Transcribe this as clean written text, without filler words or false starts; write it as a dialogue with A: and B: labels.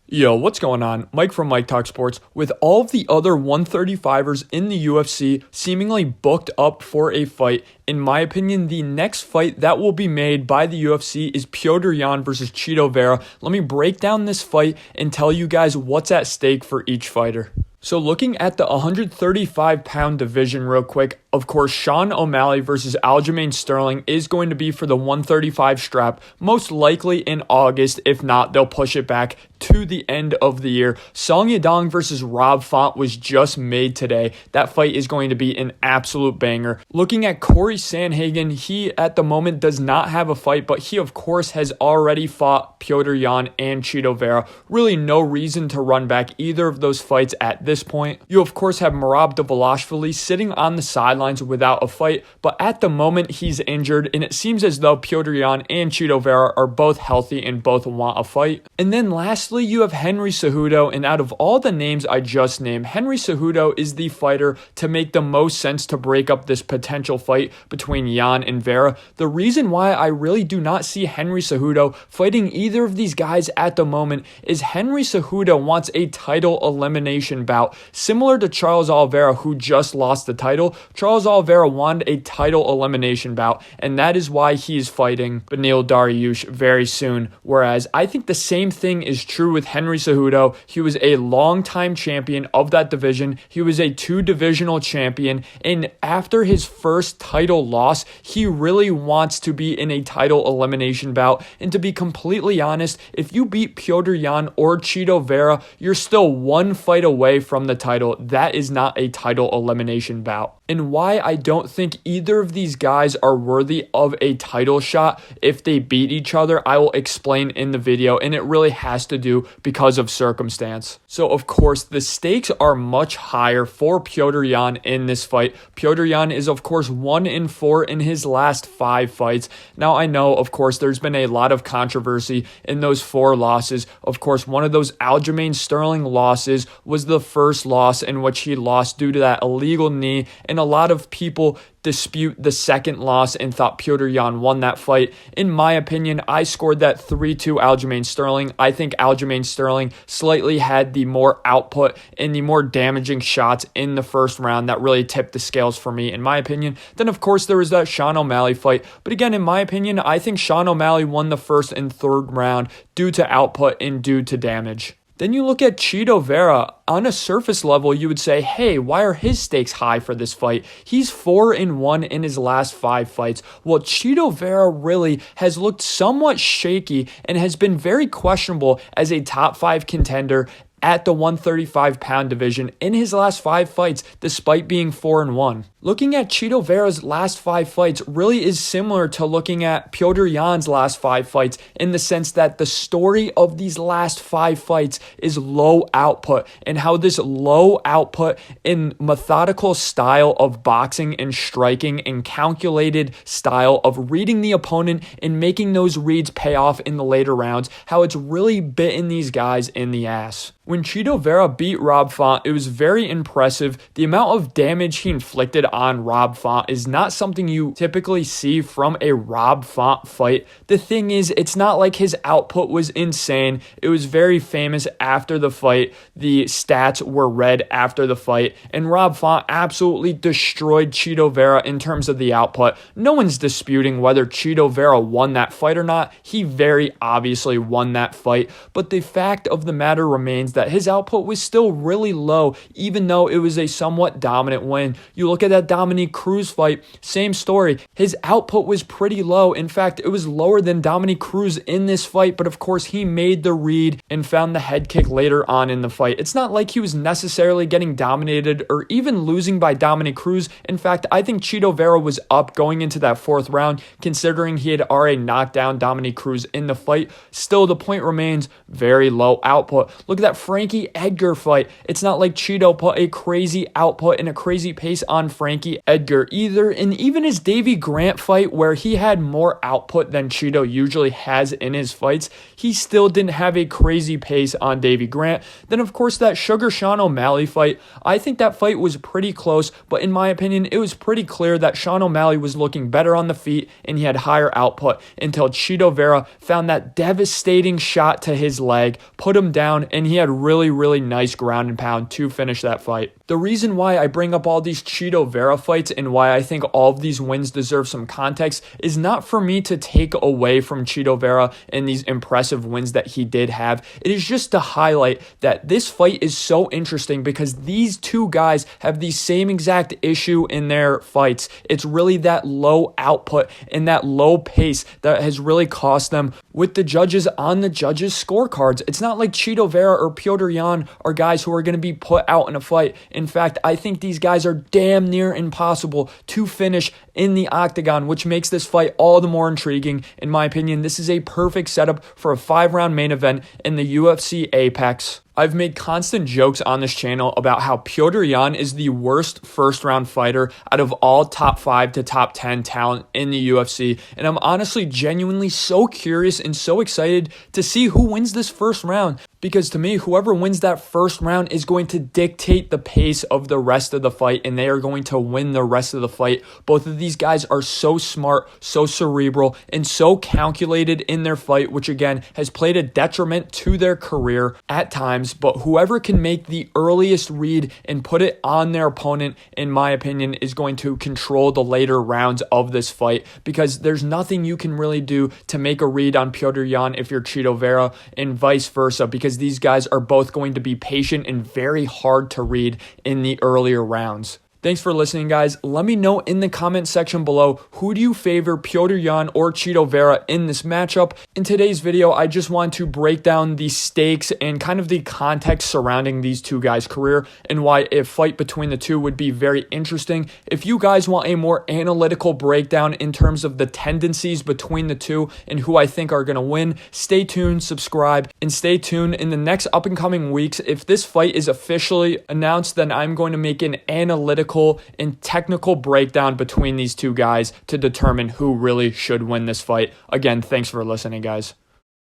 A: Yo, what's going on? Mike from Mike Talk Sports. With all of the other 135ers in the UFC seemingly booked up for a fight, in my opinion, the next fight that will be made by the UFC is Petr Yan versus Chito Vera. Let me break down this fight and tell you guys what's at stake for each fighter. So looking at the 135-pound division real quick, of course, Sean O'Malley versus Aljamain Sterling is going to be for the 135 strap, most likely in August. If not, they'll push it back to the end of the year. Song Yadong versus Rob Font was just made today. That fight is going to be an absolute banger. Looking at Corey Sandhagen, he at the moment does not have a fight, but he of course has already fought Petr Yan and Chito Vera. Really no reason to run back either of those fights at this point. You of course have Merab Dvalishvili sitting on the sidelines without a fight, but at the moment he's injured, and it seems as though Petr Yan and Chito Vera are both healthy and both want a fight. And then lastly, you have Henry Cejudo, and out of all the names I just named, Henry Cejudo is the fighter to make the most sense to break up this potential fight between Yan and Vera. The reason why I really do not see Henry Cejudo fighting either of these guys at the moment is Henry Cejudo wants a title elimination bout, similar to Charles Oliveira, who just lost the title. Charles Oliveira wanted a title elimination bout, and that is why he is fighting Beneil Dariush very soon. Whereas I think the same thing is true with Henry Cejudo. He was a longtime champion of that division. He was a two-divisional champion, and after his first title loss, he really wants to be in a title elimination bout. And to be completely honest, if you beat Petr Yan or Chito Vera, you're still one fight away from the title. That is not a title elimination bout. And why I don't think either of these guys are worthy of a title shot if they beat each other, I will explain in the video, and it really has to do because of circumstance. So of course, the stakes are much higher for Petr Yan in this fight. Petr Yan is of course 1-4 in his last 5 fights. Now I know, of course, there's been a lot of controversy in those 4 losses. Of course, one of those Aljamain Sterling losses was the first loss in which he lost due to that illegal knee, and a lot of people dispute the second loss and thought Petr Yan won that fight. In my opinion, I scored that 3-2 Aljamain Sterling. I think Aljamain Sterling slightly had the more output and the more damaging shots in the first round that really tipped the scales for me, in my opinion. Then, of course, there was that Sean O'Malley fight. But again, in my opinion, I think Sean O'Malley won the first and third round due to output and due to damage. Then you look at Chito Vera. On a surface level, you would say, hey, why are his stakes high for this fight? He's 4-1 in his last 5 fights. Well, Chito Vera really has looked somewhat shaky and has been very questionable as a top 5 contender at the 135-pound division in his last 5 fights, despite being 4-1. Looking at Chito Vera's last 5 fights really is similar to looking at Petr Yan's last 5 fights in the sense that the story of these last 5 fights is low output, and how this low output and methodical style of boxing and striking and calculated style of reading the opponent and making those reads pay off in the later rounds, how it's really bitten these guys in the ass. When Chito Vera beat Rob Font, it was very impressive. The amount of damage he inflicted on Rob Font is not something you typically see from a Rob Font fight. The thing is, it's not like his output was insane. It was very famous after the fight. The stats were read after the fight, and Rob Font absolutely destroyed Chito Vera in terms of the output. No one's disputing whether Chito Vera won that fight or not. He very obviously won that fight, but the fact of the matter remains that his output was still really low, even though it was a somewhat dominant win. You look at that Dominique Cruz fight, same story. His output was pretty low. In fact, it was lower than Dominique Cruz in this fight, but of course he made the read and found the head kick later on in the fight. It's not like he was necessarily getting dominated or even losing by Dominique Cruz. In fact, I think Chito Vera was up going into that 4th round, considering he had already knocked down Dominique Cruz in the fight. Still, the point remains very low output. Look at that Frankie Edgar fight. It's not like Chito put a crazy output and a crazy pace on Frankie Frankie Edgar either. And even his Davy Grant fight, where he had more output than Chito usually has in his fights, he still didn't have a crazy pace on Davy Grant. Then, of course, that Sugar Sean O'Malley fight, I think that fight was pretty close, but in my opinion, it was pretty clear that Sean O'Malley was looking better on the feet and he had higher output until Chito Vera found that devastating shot to his leg, put him down, and he had really, really nice ground and pound to finish that fight. The reason why I bring up all these Chito Vera fights and why I think all of these wins deserve some context is not for me to take away from Chito Vera and these impressive wins that he did have. It is just to highlight that this fight is so interesting because these two guys have the same exact issue in their fights. It's really that low output and that low pace that has really cost them with the judges on the judges' scorecards. It's not like Chito Vera or Petr Yan are guys who are going to be put out in a fight. In fact, I think these guys are damn near impossible to finish in the octagon, which makes this fight all the more intriguing. In my opinion, this is a perfect setup for a 5-round main event in the UFC Apex. I've made constant jokes on this channel about how Petr Yan is the worst first-round fighter out of all top 5 to top 10 talent in the UFC, and I'm honestly genuinely so curious and so excited to see who wins this first round. Because to me, whoever wins that first round is going to dictate the pace of the rest of the fight, and they are going to win the rest of the fight. Both of these guys are so smart, so cerebral, and so calculated in their fight, which again has played a detriment to their career at times. But whoever can make the earliest read and put it on their opponent, in my opinion, is going to control the later rounds of this fight, because there's nothing you can really do to make a read on Petr Yan if you're Chito Vera, and vice versa, because these guys are both going to be patient and very hard to read in the earlier rounds. Thanks for listening, guys. Let me know in the comment section below, who do you favor, Petr Yan or Chito Vera in this matchup? In today's video, I just want to break down the stakes and kind of the context surrounding these two guys' career and why a fight between the two would be very interesting. If you guys want a more analytical breakdown in terms of the tendencies between the two and who I think are going to win, stay tuned, subscribe, and stay tuned in the next up and coming weeks. If this fight is officially announced, then I'm going to make an analytical and technical breakdown between these two guys to determine who really should win this fight. Again, thanks for listening, guys.